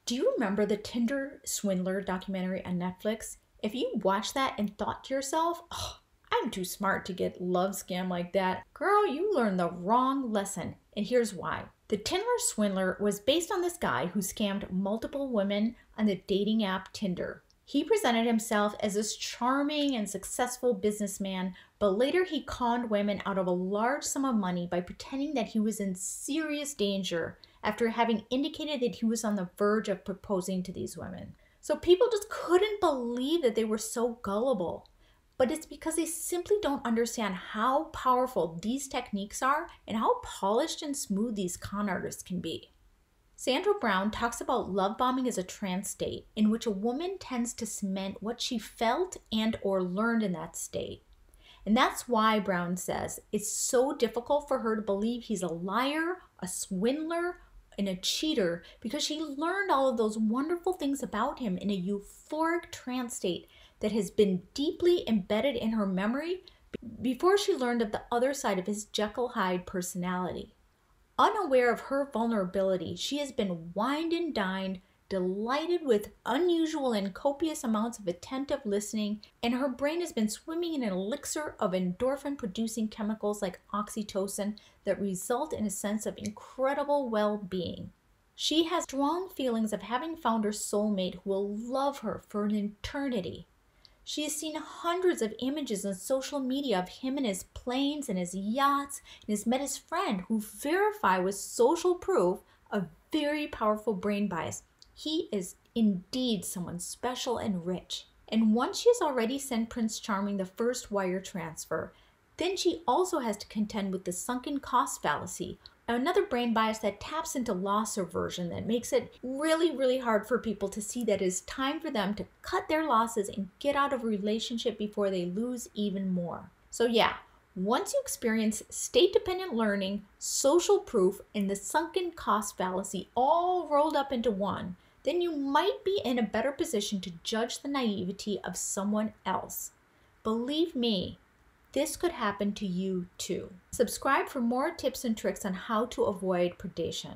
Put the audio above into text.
Do you remember the TinderSwindler documentary on Netflix? If you watched that and thought to yourself, oh, I'm too smart to get love scam like that, girl, you learned the wrong lesson. And here's why. The Tinder Swindler was based on this guy who scammed multiple women on the dating app Tinder. He presented himself as this charming and successful businessman, but later he conned women out of a large sum of money by pretending that he was in serious danger after having indicated that he was on the verge of proposing to these women. So people just couldn't believe that they were so gullible. But it's because they simply don't understand how powerful these techniques are and how polished and smooth these con artists can be. Sandra Brown talks about love bombing as a trance state in which a woman tends to cement what she felt and or learned in that state. And that's why Brown says it's so difficult for her to believe he's a liar, a swindler, and a cheater because she learned all of those wonderful things about him in a euphoric trance state that has been deeply embedded in her memory before she learned of the other side of his Jekyll Hyde personality. Unaware of her vulnerability, she has been wined and dined, delighted with unusual and copious amounts of attentive listening, and her brain has been swimming in an elixir of endorphin-producing chemicals like oxytocin that result in a sense of incredible well-being. She has strong feelings of having found her soulmate who will love her for an eternity. She has seen hundreds of images on social media of him and his planes and his yachts, and has met his friend who verify with social proof a very powerful brain bias. He is indeed someone special and rich. And once she has already sent Prince Charming the first wire transfer, then she also has to contend with the sunken cost fallacy, another brain bias that taps into loss aversion that makes it really hard for people to see that it is time for them to cut their losses and get out of a relationship before they lose even more. So yeah, once you experience state-dependent learning, social proof, and the sunken cost fallacy all rolled up into one, then you might be in a better position to judge the naivety of someone else. Believe me, this could happen to you too. Subscribe for more tips and tricks on how to avoid predation.